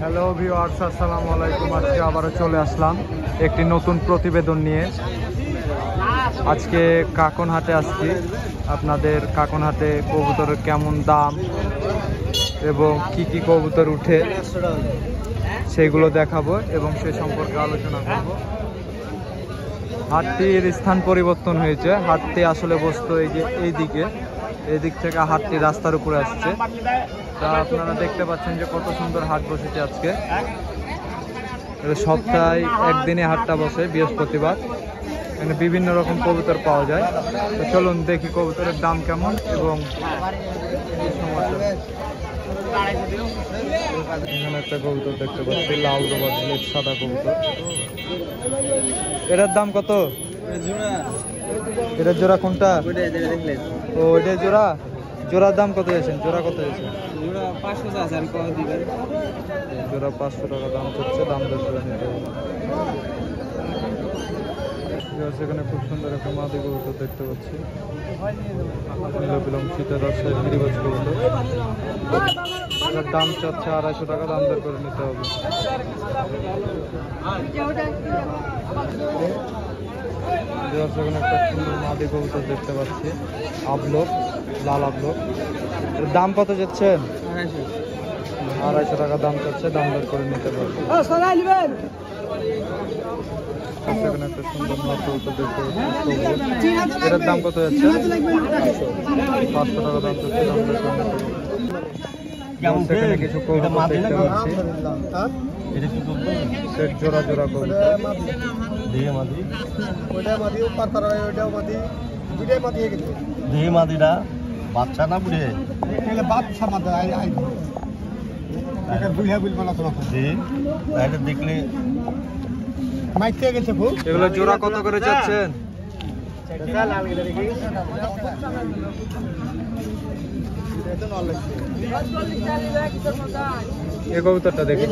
Hello viewers, আসসালামু আলাইকুম। আজকে আবারও চলে আসলাম একটি নতুন প্রতিবেদন নিয়ে। আজকে কাকনহাটে আসছি। আপনাদের কাকনহাটে কবুতরের কেমন দাম এবং কি কি কবুতর উঠে সেগুলো দেখাবো এবং সে সম্পর্কে আলোচনা করব। হাটটির স্থান পরিবর্তন হয়েছে। হাটটি আসলে বসতো এই দিক থেকে হাটটি রাস্তার উপরে আসছে। তা আপনারা দেখতে পাচ্ছেন যে কত সুন্দর হাট বসেছে আজকে। সপ্তাহে একদিনে হাটটা বসে, বৃহস্পতিবার। এখানে বিভিন্ন রকম কবুতর পাওয়া যায়। তো চলুন দেখি কবুতরের দাম কেমন এবং এখানে একটা কবুতর দেখতে পাচ্ছি, লাল রোবা ব্লেড সাদা কবুতর। এটার দাম কত? এটার জোড়া কোনটা? ও এটা জোড়া। জোড়ার দাম কত যাচ্ছেন? জোড়া কত যাচ্ছেন? জোড়া 500 টাকা দাম চাচ্ছে। দাম দর করে নিতে হবে। সেখানে খুব সুন্দর একটা মাদি কবুতর দেখতে পাচ্ছি, নীলবিলম চিতা রাজশাহী গিরিবাজ কবুতর। এটার দাম চাচ্ছে 250 টাকা। দাম দর করে নিতে হবে। সেখানে একটা সুন্দর মাদি কবুতর দেখতে পাচ্ছি, আবলক, লাল আবলক। এর দাম কত যাচ্ছেন? 250 টাকা দাম চাচ্ছে। দাম দর করে নিতে পারবে। সেখানে একটা সুন্দর নর কবুতর দেখতে পাচ্ছি, এটার দাম কত যাচ্ছে? 500 টাকা দাম চাচ্ছে। দাম দর করে নিতে পারবে। সেখানে কিছু কবুতর দেখতে পাচ্ছি, সেট জোড়া জোড়া কবুতর। বাচ্চা না বুড়ে দেখলে এগুলো জোড়া কত করে যাচ্ছেন? এই কবুতরটা দেখি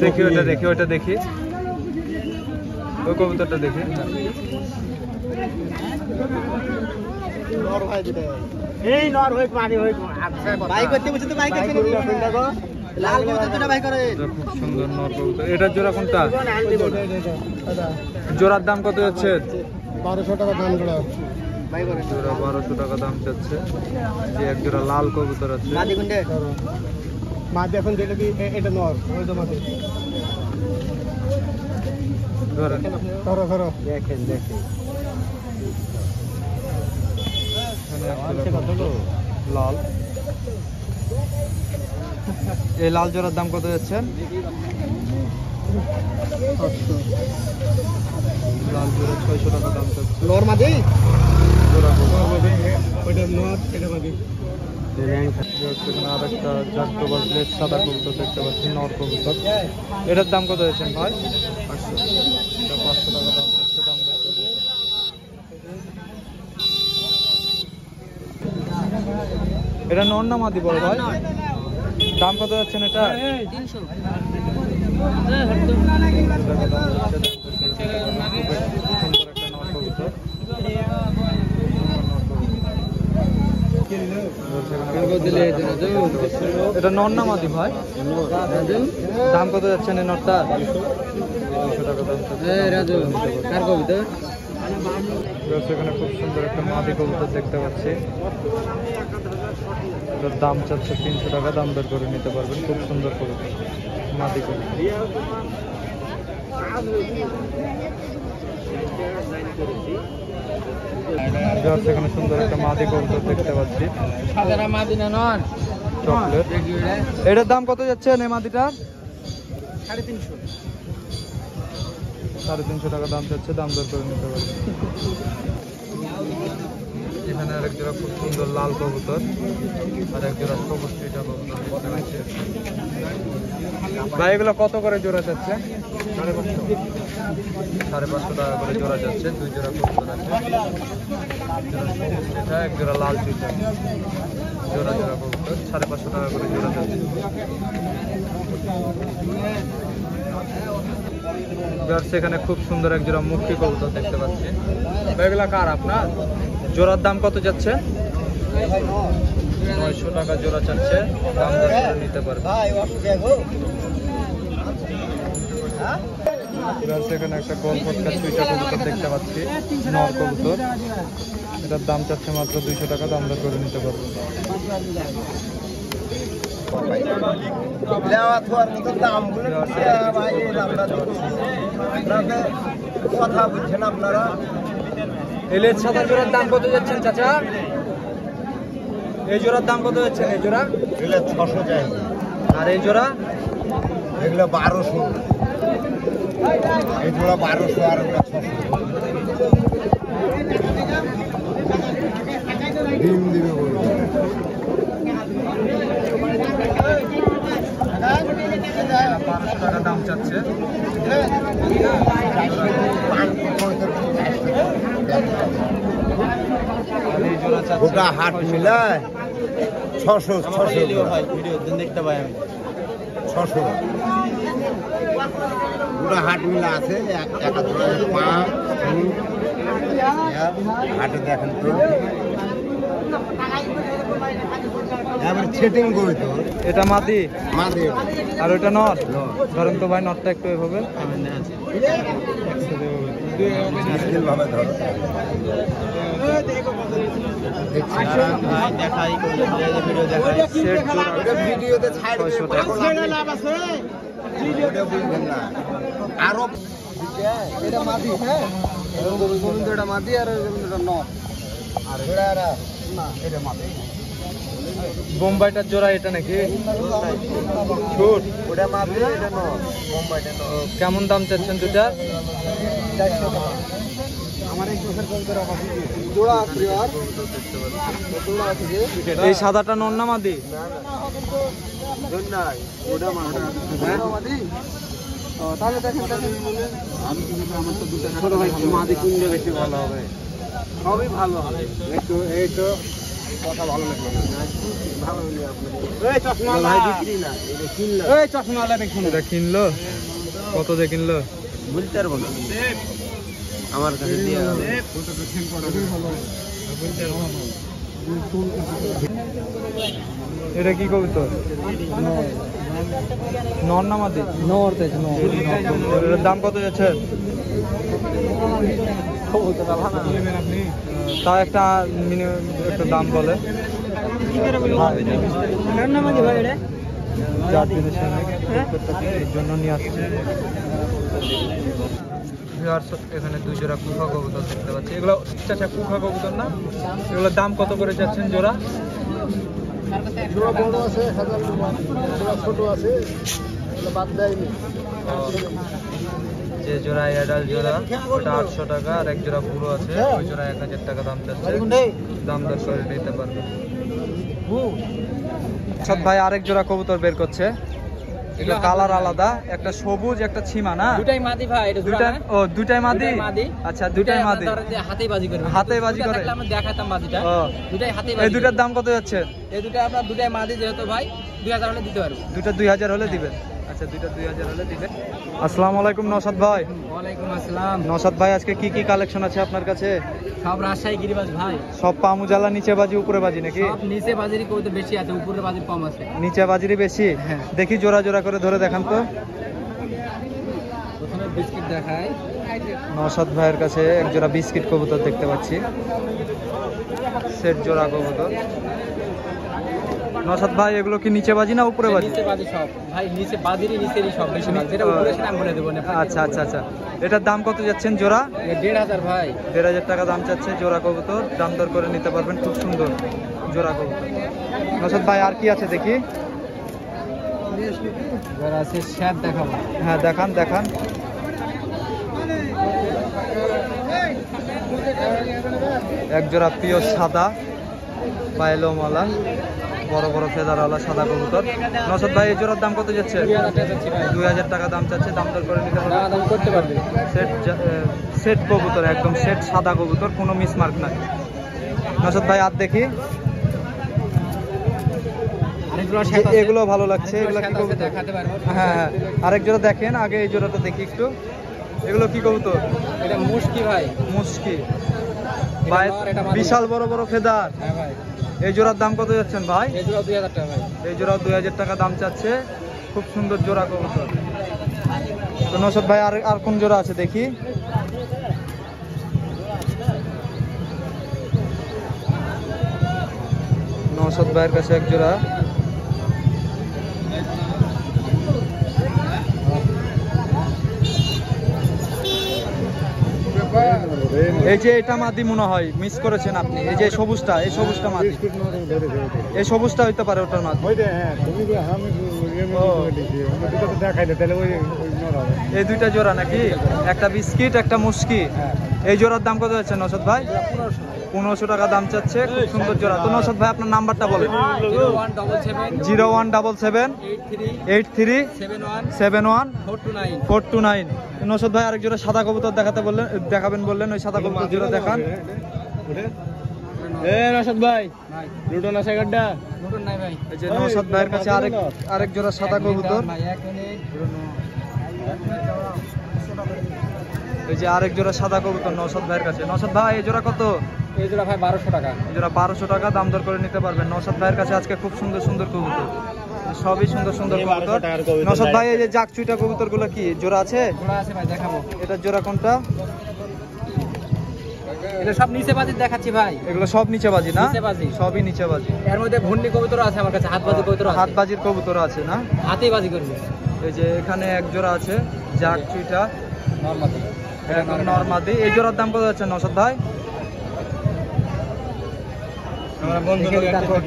দেখি ওটা দেখি ওই কবুতরটা দেখি। এই নর হই পানি হই বাইক করতে বসে তো বাইক আছে লাল কবুতরটা ভাই করে। খুব সুন্দর নর কবুতর। এটার জোড়া কোনটা? জোড়ার দাম কত যাচ্ছে? 1200 টাকা দাম জোড়া। জোড়া 1200 টাকা দাম যাচ্ছে। যে এক জোড়া লাল কবুতর আছে। মাদি কোনটা? মাদি এখন যেটা কি এটা নর ওই তো মাদি। ধরেন ধরো ধরো দেখেন দেখেন লাল। এই লাল জোড়ার দাম কত যাচ্ছে? লাল জোড়া 600 টাকা দাম যাচ্ছে। নর মাদি জোড়া ওইটা নর এটা মাদি। আর একটা জাগডোবা ব্লেড সাদা কবুতর দেখতে পাচ্ছি, নর কবুতর। এটার দাম কত যাচ্ছেন ভাই? 500 টাকা দাম যাচ্ছে। দাম এটা নর না মাদি বড় ভাই? দাম কত যাচ্ছেন এটা? 300 এটা নর না মাদি ভাই? দাম কত যাচ্ছেন এই নরটা? 200 টাকা দাম যাচ্ছে। সেখানে খুব সুন্দর একটা মাদি কবুতর দেখতে পাচ্ছি, এটার দাম চাচ্ছে 300 টাকা। দাম দর করে নিতে পারবেন। খুব সুন্দর কবুতর, মাদি কবুতর। সেখানে সুন্দর একটা মাদি কবুতর দেখতে পাচ্ছি, চকলেট। এটার দাম কত যাচ্ছেন এই মাদিটার? 350 টাকা দাম যাচ্ছে। দাম দর করে নিতে পারবেন। এখানে আরেক জোড়া খুব সুন্দর লাল কবুতর আর এক জোড়া সবুজ টিটা কবুতর দেখতে পাচ্ছি। ভাই এগুলো কত করে জোড়া যাচ্ছে? 550 টাকা করে জোড়া যাচ্ছে। দুই জোড়া কবুতর আছে, এটা এক জোড়া লাল চিতা, জোড়া জোড়া কবুতর 550 টাকা করে জোড়া যাচ্ছে। সেখানে খুব সুন্দর এক জোড়া মুখী কবুতর দেখতে পাচ্ছি। এগুলা কার আপনার? জোড়ার দাম কত যাচ্ছে? 900 টাকা জোড়া চাচ্ছে, দাম দর করে নিতে পারবে। এখানে একটা গোল ফটকা দুইটা কবুতর দেখতে পাচ্ছি, নর কবুতর। এটার দাম চাচ্ছে মাত্র 200 টাকা, দাম দর করে নিতে পারবে। কথা বলছেন আপনারা। এলের সাদা জোড়ার দাম কত যাচ্ছেন চাচা? এই জোড়ার দাম কত যাচ্ছেন? এই জোড়া এগুলো 600 চাই, আর এই জোড়া এগুলো 1200, এই জোড়া 1200 আর এগুলো 600। ডিম দিবে বলবো। 1200 টাকা দাম চাচ্ছে। আর এই জোড়া চাচ্ছে গোটা হাট মিলায় 600 দেখতে পাই আমি 600। গোটা হাট মিলা আছে, এক পা হাটে দেখেন তো এবার সেটিং করি তো। এটা মাদি মাদে আর ওটা নর। ধরেন তো ভাই, নরটা একটু এভাবে ভাবে ধরো সেট জোড়া ভিডিওতে ছাড়বে 600 টাকা। বুঝবেন না আরো এটা মাদি। হ্যাঁ, গোবিন্দটা মাদি আর গোবিন্দটা নর। আর না, এটা মাদি। বোম্বাইটার জোড়া এটা নাকি? ছোট ওটা মাদি, এটা নর। বোম্বাইটা নর। কেমন দাম চাচ্ছেন দুটা? 400 টাকা। আমার এই চোখের কবুতর আছে, জোড়া আছে আর জোড়া আছে যে এই সাদাটা নর না মাদি? নাই, ওটা মাদি। তাহলে দেখেন আমি কিন্তু আমার তো দুটো ছোট ভাই, মাদি কিনলে বেশি ভালো হবে। সবই ভালো হবে, একটু এই তো কথা ভালো লাগবে না। ভালো হলে আপনাদের এই চশমা ভাই বিক্রি না, এটা কিনলো। এই চশমা वाला দেখুন, এটা কিনলো কত দিয়ে কিনলো? বলতে পারবো না, আমার কাছে দিয়ে এটা কি কবুতর? নর না মাদি? নর। এটার দাম কত যাচ্ছে? তা একটা মিনিমাম একটা দাম বলে। যার জিনিস এর জন্য নিয়ে আসছে। এখানে 2 জোড়া কুফা কবুতর দেখতে পাচ্ছি। এগুলো চাচা কুফা কবুতর না? এগুলোর দাম কত করে যাচ্ছেন জোড়া? জোড়া বড় আছে 1000 টাকা, জোড়া ছোট আছে, এগুলো বাদ দেয়নি। যে জোড়া অ্যাডাল্ট জোড়া ওটা 800 টাকা, আর এক জোড়া পুরো আছে ওই জোড়া 1000 টাকা দাম চাচ্ছে, দাম দর করে নিতে পারবে। সব ভাই আরেক জোড়া কবুতর বের করছে, এগুলো কালার আলাদা, একটা সবুজ একটা ছিমা না? দুটাই মাদি ভাই, এটা দুইটা? ও দুটাই মাদি। আচ্ছা দুটাই মাদি, হাতেই বাজি করে। হাতেই বাজি করে। আমরা দেখাতাম বাজিটা। ও দুটাই হাতেই এই বাজি। দুটার দাম কত যাচ্ছে? এই দুটাই আপনার দুটাই মাদি যেহেতু ভাই 2000 হলে দিতে পারবো। দুটা 2000 হলে দিবেন? আচ্ছা দুটা 2000 হলে দিবেন। আসসালামু আলাইকুম নওশাদ ভাই। ওয়ালাইকুম আসসালাম। নওশাদ ভাই আজকে কি কি কালেকশন আছে আপনার কাছে? সব রাজশাহী গিরিবাজ ভাই। সব পামুজালা নিচে বাজি উপরে বাজি নাকি? সব নিচে বাজারি কত বেশি আছে, উপরে বাজি কম আছে। নিচে বাজিরই বেশি? দেখি জোড়া জোড়া করে ধরে দেখান তো। প্রথমে বিস্কিট দেখায়। নওশাদ ভাইয়ের কাছে এক জোড়া বিস্কিট কবুতর দেখতে পাচ্ছি, সেট জোড়া কবুতর। নওশাদ ভাই এগুলো কি নিচে বাজি না উপরে বাজি? নিচে বাজি সব ভাই, নিচে বাজিরই নিচেরই সব বেশি ভাগ, যেটা উপরে সেটা আমি বলে দেবো না। আচ্ছা আচ্ছা আচ্ছা, এটার দাম কত যাচ্ছেন জোড়া? 1500 ভাই। 1500 টাকা দাম চাচ্ছে জোড়া কবুতর, দাম দর করে নিতে পারবেন, খুব সুন্দর জোড়া কবুতর। নওশাদ ভাই আর কি আছে দেখি? যারা আছে শ্যাট দেখাবো। হ্যাঁ দেখান দেখান। এক জোড়া প্রিয় সাদা পায়লোমালা, বড় বড় ফেদারওয়ালা সাদা কবুতর। নওশাদ ভাই এই জোড়ার দাম কত যাচ্ছে? 2000 টাকা দাম চাচ্ছে, দাম দর করে নিতে পারবেন, দাম করতে পারবে। সেট সেট কবুতর, একদম সেট সাদা কবুতর, কোনো মিসমার্ক নাই। নওশাদ ভাই আর দেখি, এগুলো ভালো লাগছে, এগুলো কি কবুতর? দেখাতে পারবো। হ্যাঁ হ্যাঁ, আরেক জোড়া দেখেন আগে, এই জোড়াটা দেখি একটু। এগুলো কি কবুতর? এটা মুশকি ভাই। মুশকি, এটা নর, এটা মাদি। বিশাল বড় বড় ফেদার। হ্যাঁ ভাই। এই জোড়ার দাম কত যাচ্ছেন ভাই? এই জোড়া 2000 টাকা ভাই। এই জোড়া 2000 টাকা দাম চাচ্ছে। খুব সুন্দর জোড়া কবুতর। তো নৌশাদ ভাই আর কোন জোড়া আছে দেখি। নৌশাদ ভাইয়ের কাছে এক জোড়া। এই যে এটা মাদি মনে হয় মিস করেছেন আপনি। এই যে সবুজটা, এই সবুজটা মাদি, এই সবুজটা হইতে পারে ওটার মাদি। এই দুইটা জোড়া নাকি? একটা বিস্কিট একটা মুস্কি। এই জোড়ার দাম কত যাচ্ছে নৌশাদ ভাই? 1500 টাকা দাম চাচ্ছে। খুব সুন্দর জোড়া। তো নৌশাদ ভাই আপনার নাম্বারটা বলেন। 0177 83 71 429। নৌশাদ ভাই আরেক জোড়া সাদা কবুতর দেখাবেন বললেন, ওই সাদা কবুতর জোড়া দেখান। নৌশাদ ভাই লুটন আছে গাড্ডা? লুটন নাই ভাই। এই যে নৌশাদ ভাইয়ের কাছে আরেক জোড়া সাদা কবুতর। এই যে আরেক জোড়া সাদা কবুতর নৌশাদ ভাইয়ের কাছে। নৌশাদ ভাই এই জোড়া কত? এই জোড়া ভাই 1200 টাকা। এই জোড়া 1200 টাকা দাম দর করে নিতে পারবেন। নৌশাদ ভাইয়ের কাছে আজকে খুব সুন্দর সুন্দর কবুতর, সবই সুন্দর সুন্দর কবুতর। নৌশাদ ভাই এই যে জাকচুইটা কবুতর গুলো কি জোড়া আছে? জোড়া আছে ভাই, দেখাবো। এটার জোড়া কোনটা? এগুলো সব নিচে বাজি দেখাচ্ছি ভাই। এগুলো সব নিচে বাজি না? নিচেবাজি। সবই নিচে বাজি। এর মধ্যে ঘূর্ণি কবুতর আছে আমার কাছে, হাত বাজি কবুতর আছে। হাত বাজির কবুতর আছে না? হাতেই বাজি করবে। এই যে এখানে এক জোড়া আছে জাকচুইটা নরমালি নরমাদি। এই জোড়ার দাম কত যাচ্ছে নৌশাদ ভাই?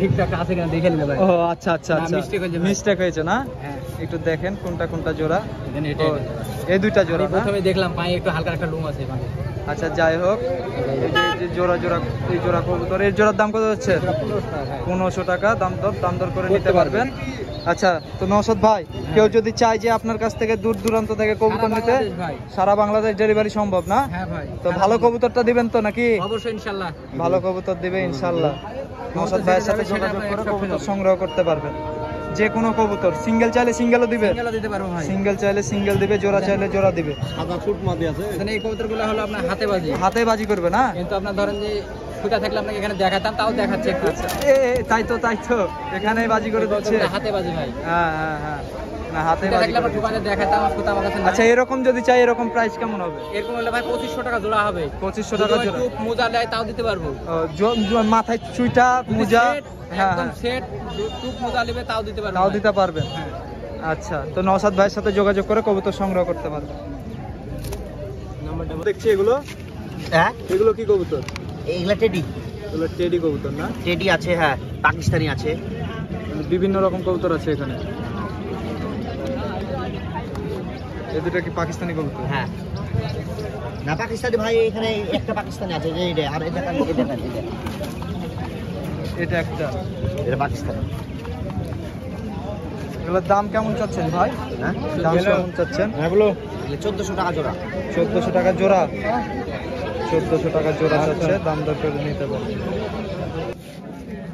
ঠিকঠাক আছে কিনা দেখে নিলে ভাই। ও আচ্ছা আচ্ছা না, আচ্ছা, mistake হয়েছে ভাই। মিস্টেক হয়েছে না? হ্যাঁ। একটু দেখেন কোনটা কোনটা জোড়া। এখানে এটা ও, এই দুইটা জোড়া আমি না? প্রথমে দেখলাম পায়ে একটু হালকা একটা লুম আছে মানে। আচ্ছা যাই হোক, এই যে জোড়া জোড়া, এই জোড়া কবুতর, এর জোড়ার দাম কত যাচ্ছে? 1500 টাকা দাম দর করে নিতে পারবেন। আচ্ছা তো নৌশাদ ভাই কেউ যদি চায় যে আপনার কাছ থেকে দূর দূরান্ত থেকে কবুতর নিতে, সারা বাংলাদেশ ডেলিভারি সম্ভব না? হ্যাঁ ভাই। তো ভালো কবুতরটা দিবেন তো নাকি? অবশ্যই ইনশাআল্লাহ ভালো কবুতর দিবে ইনশাআল্লাহ। নৌশাদ ভাইয়ের সাথে যোগাযোগ করে কবুতর সংগ্রহ করতে পারবেন। যে কোনো কবুতর, সিঙ্গেল চাইলে সিঙ্গেলও দিবে, সিঙ্গেলও দিতে পারবো ভাই। সিঙ্গেল চাইলে সিঙ্গেল দিবে, জোড়া চাইলে জোড়া দিবে। সাদা ফুট মাদি আছে। এখানে এই কবুতরগুলো হলো আপনার হাতে বাজি। হাতে বাজি করবে না? কিন্তু আপনার ধরেন যে সুতা থাকলে আপনাকে এখানে দেখাতাম, তাও দেখাচ্ছে একটু। তাই তো এখানে বাজি করে দিচ্ছে। হাতে বাজি ভাই। হ্যাঁ হ্যাঁ হ্যাঁ, না হাতে সুতা বাজি থাকলে আমরা করে দোকানে দেখাতাম, সুতা আমার কাছে দিচ্ছে। নাই। আচ্ছা এরকম যদি চাই এরকম প্রাইস কেমন হবে? এরকম হলে ভাই 2500 টাকা জোড়া হবে। 2500 টাকা জোড়া। টুপ মোজা দেয় তাও দিতে পারবো। মাথায় চুইটা মোজা, হ্যাঁ একদম হ্যাঁ, সেট টুপ মোজা নেবে তাও দিতে পারবো। তাও ভাই। দিতে পারবেন। হ্যাঁ। আচ্ছা তো নওশাদ ভাইয়ের সাথে যোগাযোগ করে কবুতর সংগ্রহ করতে পারবেন। দেখছি এগুলো, হ্যাঁ এগুলো কি কবুতর? এইগুলা টেডি, এগুলো টেডি কবুতর না? টেডি আছে, হ্যাঁ পাকিস্তানি আছে, বিভিন্ন রকম কবুতর আছে এখানে। এই দুটো কি পাকিস্তানি কবুতর? হ্যাঁ না পাকিস্তানি ভাই, এখানে একটা পাকিস্তানি আছে যে এটা, আর এটা এটা একটা, এটা পাকিস্তানি। এগুলোর দাম কেমন চাচ্ছেন ভাই? হ্যাঁ দাম কেমন চাচ্ছেন? এগুলো 1400 টাকা জোড়া। 1400 টাকা জোড়া? 1400 টাকা জোড়া চাচ্ছে, দাম দর করে নিতে পারবে।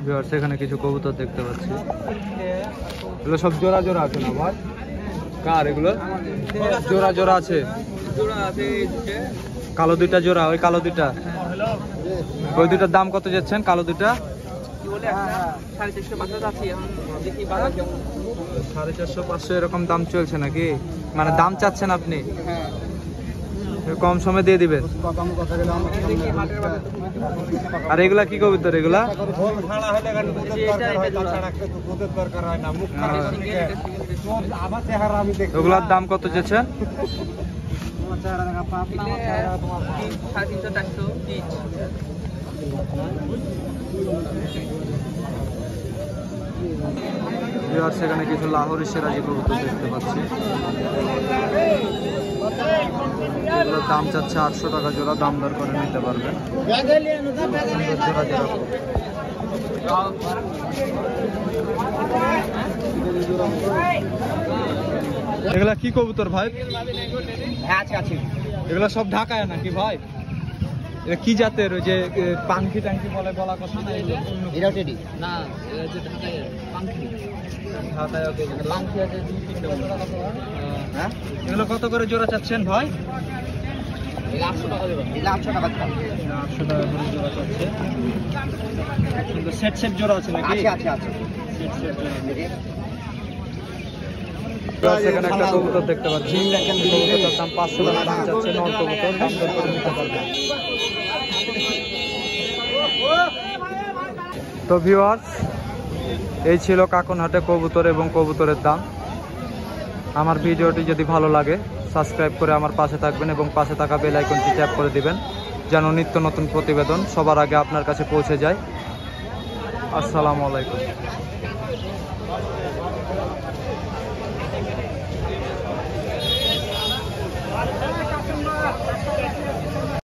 ভিউয়ার্স এখানে কিছু কবুতর দেখতে পাচ্ছি। এগুলো সব জোড়া জোড়া আছে না ভাই? কার এগুলো? জোড়া জোড়া আছে। কালো দুইটা জোড়া, ওই কালো দুইটা, ওই দুইটার দাম কত যাচ্ছেন? কালো দুইটা 450-500 এরকম দাম চলছে নাকি? মানে দাম চাচ্ছেন আপনি, কম সময় দিয়ে দিবেন। আর এগুলা কি কবুতর? এগুলা ওগুলার দাম কত যাচ্ছেন? সেখানে কিছু লাহোরি সিরাজি কবুতর দেখতে পাচ্ছি। এগুলোর দাম চাচ্ছে 800 টাকা জোড়া, দাম দর করে নিতে পারবেন। জোড়া জোড়া এগুলা কি কবুতর ভাই? হ্যাঁ আছে আছে, এগুলা সব ঢাকায় নাকি ভাই? এটা কি জাতের? ওই যে পাঙ্কি টাঙ্কি বলে, বলা কথা না? এটাও টেডি না, এটা যে ঢাকায় পাঙ্খি। ঢাকায় ওকে পাঙ্খি আছে 2-3টা। হ্যাঁ, এগুলো কত করে জোড়া চাচ্ছেন ভাই? এটা 800 টাকা দেবেন, এটা 800 টাকা দাম। 800 টাকা করে জোড়া চাচ্ছে। সুন্দর সেট সেট জোড়া আছে নাকি? আছে। সেট সেট জোড়া। সেখানে একটা কবুতর দেখতে পাচ্ছি, কবুতরটার দাম 500 টাকা দাম যাচ্ছে, নর কবুতর, দাম দর করে নিতে পারবেন। তো ভিউয়ার্স, এই ছিল কাকনহাটে কবুতর এবং কবুতরের দাম। আমার ভিডিওটি যদি ভালো লাগে সাবস্ক্রাইব করে আমার পাশে থাকবেন এবং পাশে থাকা বেল আইকনটি ট্যাপ করে দিবেন, যেন নিত্য নতুন প্রতিবেদন সবার আগে আপনার কাছে পৌঁছে যায়। আসসালামু আলাইকুম।